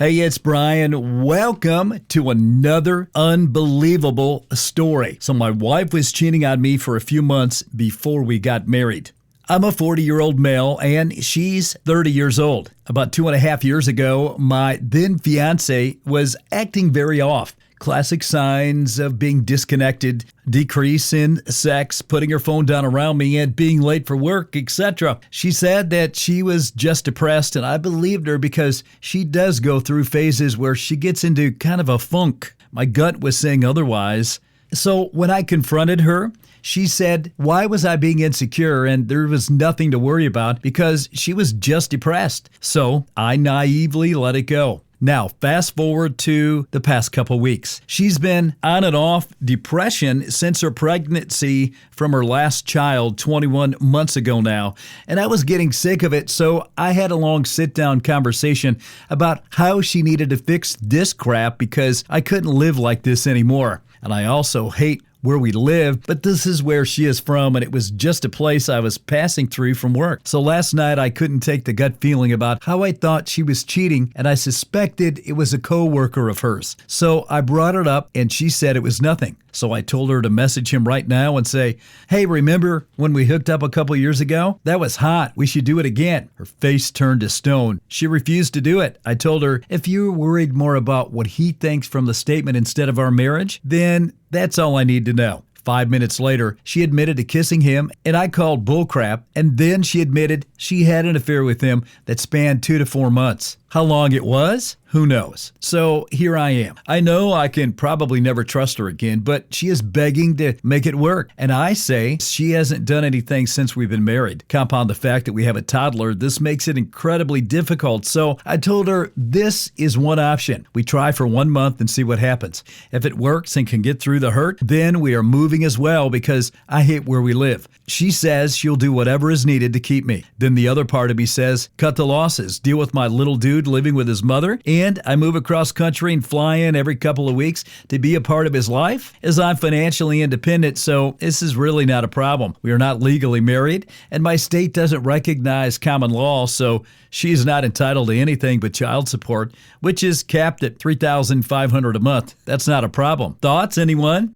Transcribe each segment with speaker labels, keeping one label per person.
Speaker 1: Hey, it's Brian. Welcome to another unbelievable story. So my wife was cheating on me for a few months before we got married. I'm a 40-year-old male and she's 30 years old. About 2.5 years ago, my then fiance was acting very off. Classic signs of being disconnected, decrease in sex, putting her phone down around me, and being late for work, etc. She said that she was just depressed, and I believed her because she does go through phases where she gets into kind of a funk. My gut was saying otherwise. So when I confronted her, she said, why was I being insecure? And there was nothing to worry about because she was just depressed. So I naively let it go. Now, fast forward to the past couple weeks. She's been on and off depression since her pregnancy from her last child 21 months ago now. And I was getting sick of it, so I had a long sit-down conversation about how she needed to fix this crap because I couldn't live like this anymore. And I also hate where we live, but this is where she is from, and it was just a place I was passing through from work. So last night I couldn't take the gut feeling about how I thought she was cheating, and I suspected it was a coworker of hers. So I brought it up, and she said it was nothing. So I told her to message him right now and say, hey, remember when we hooked up a couple years ago? That was hot. We should do it again. Her face turned to stone. She refused to do it. I told her, if you're worried more about what he thinks from the statement instead of our marriage, then that's all I need to know. 5 minutes later, she admitted to kissing him, and I called bullcrap, and then she admitted she had an affair with him that spanned 2 to 4 months. How long it was? Who knows? So here I am. I know I can probably never trust her again, but she is begging to make it work. And I say she hasn't done anything since we've been married. Compound the fact that we have a toddler, this makes it incredibly difficult. So I told her this is one option. We try for 1 month and see what happens. If it works and can get through the hurt, then we are moving as well because I hate where we live. She says she'll do whatever is needed to keep me. Then the other part of me says, cut the losses, deal with my little dude living with his mother, and I move across country and fly in every couple of weeks to be a part of his life, as I'm financially independent, so this is really not a problem. We are not legally married, and my state doesn't recognize common law, so she is not entitled to anything but child support, which is capped at $3,500 a month. That's not a problem. Thoughts, anyone?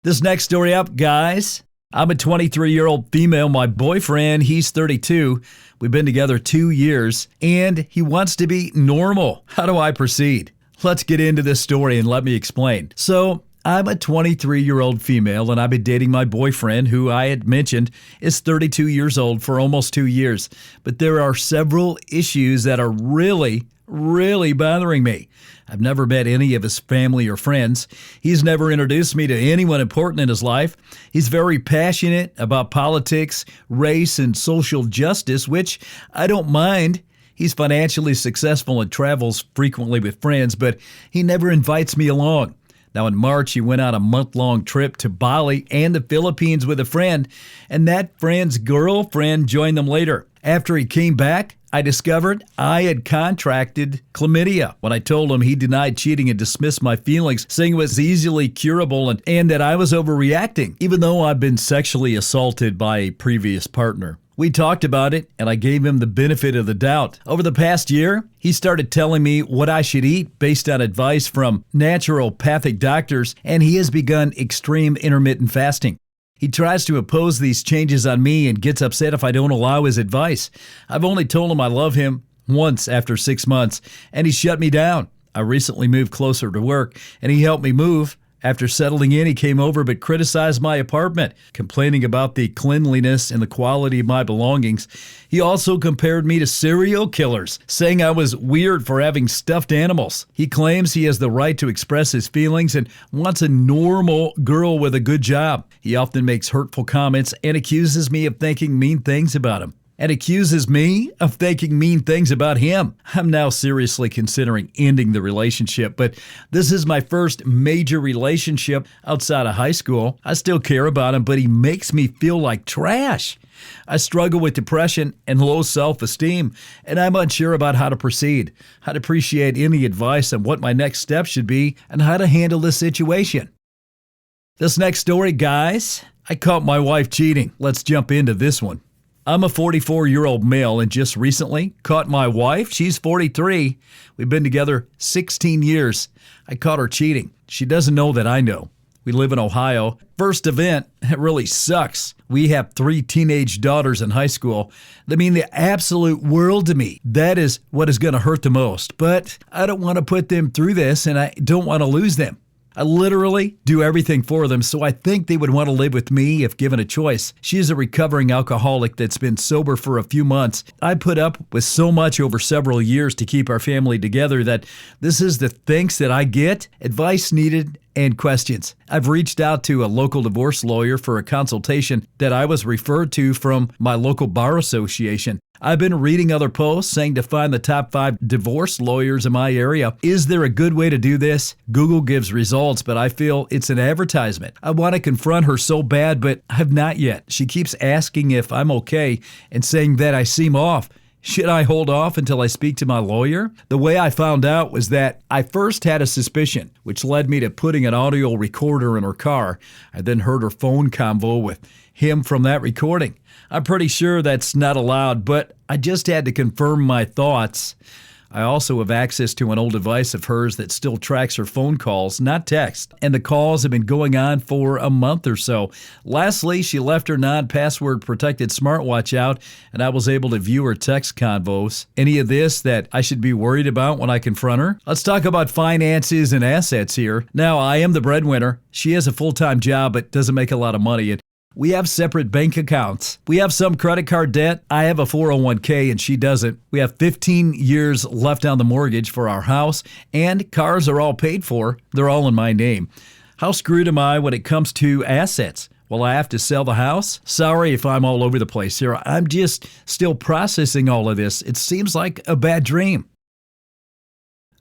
Speaker 1: This next story up, guys. I'm a 23-year-old female. My boyfriend, he's 32. We've been together 2 years, and he wants to be normal. How do I proceed? Let's get into this story and let me explain. So, I'm a 23-year-old female, and I've been dating my boyfriend, who I had mentioned is 32 years old, for almost 2 years. But there are several issues that are really bothering me. I've never met any of his family or friends. He's never introduced me to anyone important in his life. He's very passionate about politics, race, and social justice, which I don't mind. He's financially successful and travels frequently with friends, but he never invites me along. Now, in March, he went on a month-long trip to Bali and the Philippines with a friend, and that friend's girlfriend joined them later. After he came back, I discovered I had contracted chlamydia. When I told him, he denied cheating and dismissed my feelings, saying it was easily curable and that I was overreacting, even though I've been sexually assaulted by a previous partner. We talked about it, and I gave him the benefit of the doubt. Over the past year, he started telling me what I should eat based on advice from naturopathic doctors, and he has begun extreme intermittent fasting. He tries to impose these changes on me and gets upset if I don't allow his advice. I've only told him I love him once after 6 months, and he shut me down. I recently moved closer to work, and he helped me move. After settling in, he came over but criticized my apartment, complaining about the cleanliness and the quality of my belongings. He also compared me to serial killers, saying I was weird for having stuffed animals. He claims he has the right to express his feelings and wants a normal girl with a good job. He often makes hurtful comments and accuses me of thinking mean things about him. And accuses me of thinking mean things about him. I'm now seriously considering ending the relationship, but this is my first major relationship outside of high school. I still care about him, but he makes me feel like trash. I struggle with depression and low self-esteem, and I'm unsure about how to proceed. I'd appreciate any advice on what my next step should be and how to handle this situation. This next story, guys, I caught my wife cheating. Let's jump into this one. I'm a 44-year-old male and just recently caught my wife. She's 43. We've been together 16 years. I caught her cheating. She doesn't know that I know. We live in Ohio. First event, it really sucks. We have 3 teenage daughters in high school. They mean the absolute world to me. That is what is going to hurt the most. But I don't want to put them through this, and I don't want to lose them. I literally do everything for them, so I think they would want to live with me if given a choice. She is a recovering alcoholic that's been sober for a few months. I put up with so much over several years to keep our family together that this is the thanks that I get, advice needed, and questions. I've reached out to a local divorce lawyer for a consultation that I was referred to from my local bar association. I've been reading other posts saying to find the top 5 divorce lawyers in my area. Is there a good way to do this? Google gives results, but I feel it's an advertisement. I want to confront her so bad, but I have not yet. She keeps asking if I'm okay and saying that I seem off. Should I hold off until I speak to my lawyer? The way I found out was that I first had a suspicion, which led me to putting an audio recorder in her car. I then heard her phone convo with him from that recording. I'm pretty sure that's not allowed, but I just had to confirm my thoughts. I also have access to an old device of hers that still tracks her phone calls, not text, and the calls have been going on for a month or so. Lastly, she left her non-password protected smartwatch out, and I was able to view her text convos. Any of this that I should be worried about when I confront her? Let's talk about finances and assets here. Now, I am the breadwinner. She has a full-time job but doesn't make a lot of money, and we have separate bank accounts. We have some credit card debt. I have a 401k and she doesn't. We have 15 years left on the mortgage for our house, and cars are all paid for. They're all in my name. How screwed am I when it comes to assets? Will I have to sell the house? Sorry if I'm all over the place here. I'm just still processing all of this. It seems like a bad dream.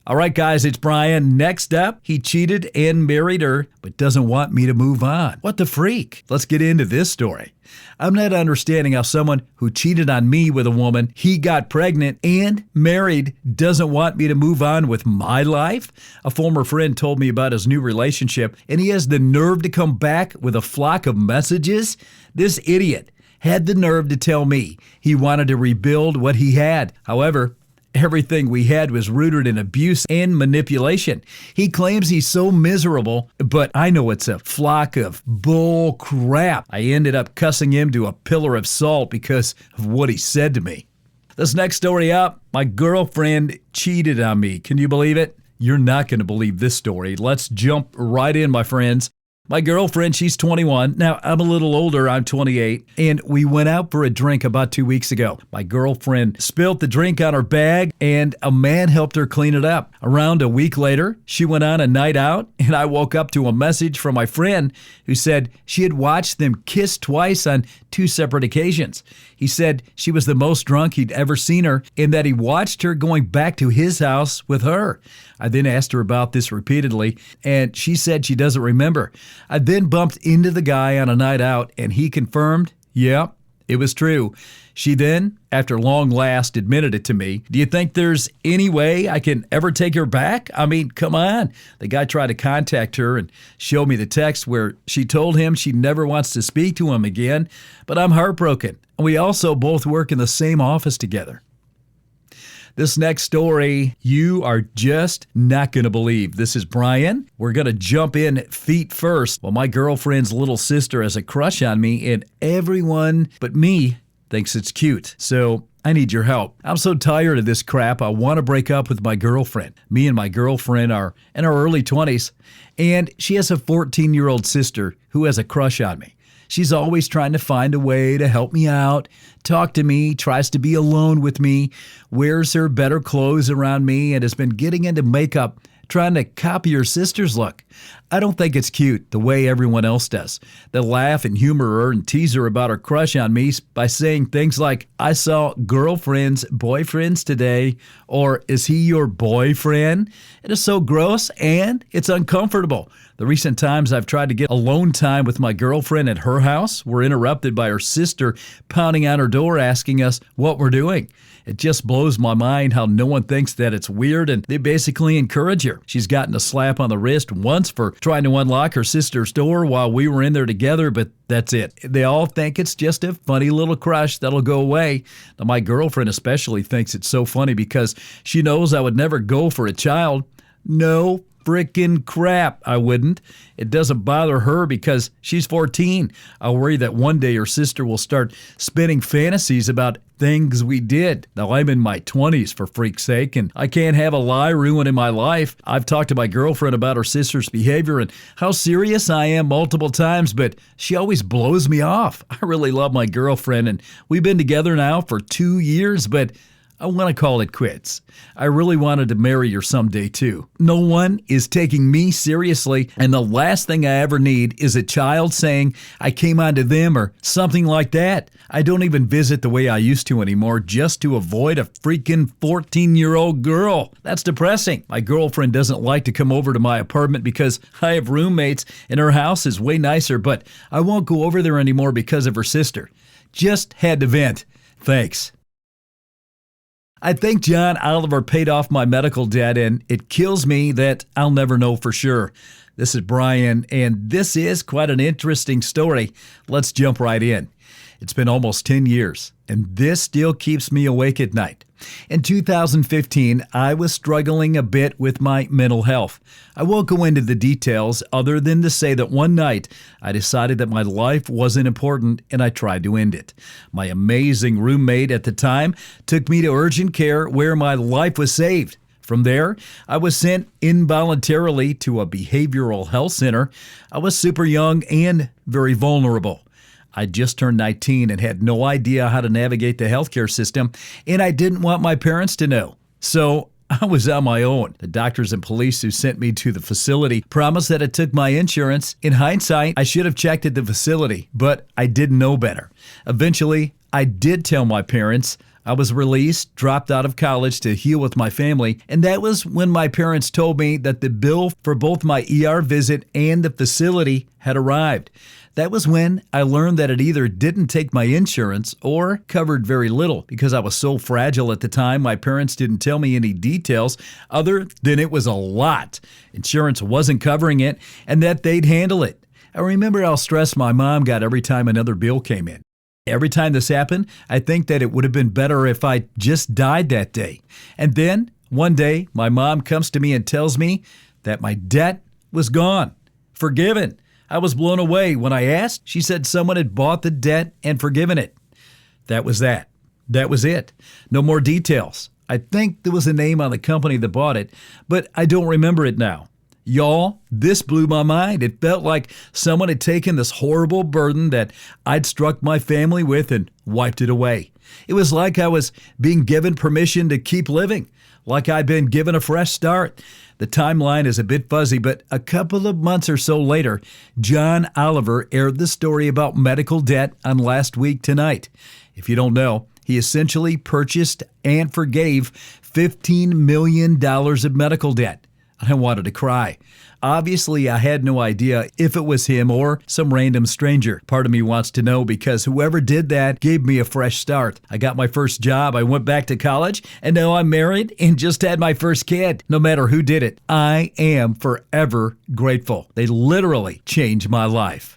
Speaker 1: All right, guys, it's Brian. Next up, he cheated and married her, but doesn't want me to move on. What the freak? Let's get into this story. I'm not understanding how someone who cheated on me with a woman he got pregnant and married doesn't want me to move on with my life. A former friend told me about his new relationship, and he has the nerve to come back with a flock of messages. This idiot had the nerve to tell me he wanted to rebuild what he had. However, everything we had was rooted in abuse and manipulation. He claims he's so miserable, but I know it's a flock of bull crap. I ended up cussing him to a pillar of salt because of what he said to me. This next story up, my girlfriend cheated on me. Can you believe it? You're not going to believe this story. Let's jump right in, my friends. My girlfriend, she's 21. Now, I'm a little older. I'm 28. And we went out for a drink about 2 weeks ago. My girlfriend spilled the drink on her bag, and a man helped her clean it up. Around a week later, she went on a night out, and I woke up to a message from my friend who said she had watched them kiss twice on 2 separate occasions. He said she was the most drunk he'd ever seen her, and that he watched her going back to his house with her. I then asked her about this repeatedly, and she said she doesn't remember. I then bumped into the guy on a night out, and he confirmed, yeah, it was true. She then, after long last, admitted it to me. Do you think there's any way I can ever take her back? I mean, come on. The guy tried to contact her and showed me the text where she told him she never wants to speak to him again, but I'm heartbroken. We also both work in the same office together. This next story, you are just not going to believe. This is Brian. We're going to jump in feet first. Well, my girlfriend's little sister has a crush on me, and everyone but me thinks it's cute. So I need your help. I'm so tired of this crap. I want to break up with my girlfriend. Me and my girlfriend are in our early 20s, and she has a 14-year-old sister who has a crush on me. She's always trying to find a way to help me out, talk to me, tries to be alone with me, wears her better clothes around me, and has been getting into makeup, trying to copy her sister's look. I don't think it's cute the way everyone else does. They laugh and humor her and tease her about her crush on me by saying things like, I saw girlfriends, boyfriends today, or is he your boyfriend? It is so gross and it's uncomfortable. The recent times I've tried to get alone time with my girlfriend at her house were interrupted by her sister pounding on her door asking us what we're doing. It just blows my mind how no one thinks that it's weird, and they basically encourage her. together. She's gotten a slap on the wrist once for trying to unlock her sister's door while we were in there together, but that's it. They all think it's just a funny little crush that'll go away. Now, my girlfriend especially thinks it's so funny because she knows I would never go for a child. No frickin' crap, I wouldn't. It doesn't bother her because she's 14. I worry that one day her sister will start spinning fantasies about things we did. Now, I'm in my 20s, for freak's sake, and I can't have a lie ruining my life. I've talked to my girlfriend about her sister's behavior and how serious I am multiple times, but she always blows me off. I really love my girlfriend, and we've been together now for 2 years, but I want to call it quits. I really wanted to marry her someday too. No one is taking me seriously, and the last thing I ever need is a child saying I came onto them or something like that. I don't even visit the way I used to anymore just to avoid a freaking 14-year-old girl. That's depressing. My girlfriend doesn't like to come over to my apartment because I have roommates and her house is way nicer, but I won't go over there anymore because of her sister. Just had to vent. Thanks. I think John Oliver paid off my medical debt, and it kills me that I'll never know for sure. This is Brian, and this is quite an interesting story. Let's jump right in. It's been almost 10 years, and this still keeps me awake at night. In 2015, I was struggling a bit with my mental health. I won't go into the details other than to say that one night I decided that my life wasn't important and I tried to end it. My amazing roommate at the time took me to urgent care where my life was saved. From there, I was sent involuntarily to a behavioral health center. I was super young and very vulnerable. I just turned 19 and had no idea how to navigate the healthcare system, and I didn't want my parents to know. So I was on my own. The doctors and police who sent me to the facility promised that it took my insurance. In hindsight, I should have checked at the facility, but I didn't know better. Eventually, I did tell my parents. I was released, dropped out of college to heal with my family, and that was when my parents told me that the bill for both my ER visit and the facility had arrived. That was when I learned that it either didn't take my insurance or covered very little. Because I was so fragile at the time, my parents didn't tell me any details other than it was a lot. Insurance wasn't covering it and that they'd handle it. I remember how stressed my mom got every time another bill came in. Every time this happened, I think that it would have been better if I just died that day. And then, one day, my mom comes to me and tells me that my debt was gone, forgiven. I was blown away. When I asked, she said someone had bought the debt and forgiven it. That was that. That was it. No more details. I think there was a name on the company that bought it, but I don't remember it now. Y'all, this blew my mind. It felt like someone had taken this horrible burden that I'd struck my family with and wiped it away. It was like I was being given permission to keep living, like I'd been given a fresh start. The timeline is a bit fuzzy, but a couple of months or so later, John Oliver aired the story about medical debt on Last Week Tonight. If you don't know, he essentially purchased and forgave $15 million of medical debt. I wanted to cry. Obviously, I had no idea if it was him or some random stranger. Part of me wants to know because whoever did that gave me a fresh start. I got my first job, I went back to college, and now I'm married and just had my first kid. No matter who did it, I am forever grateful. They literally changed my life.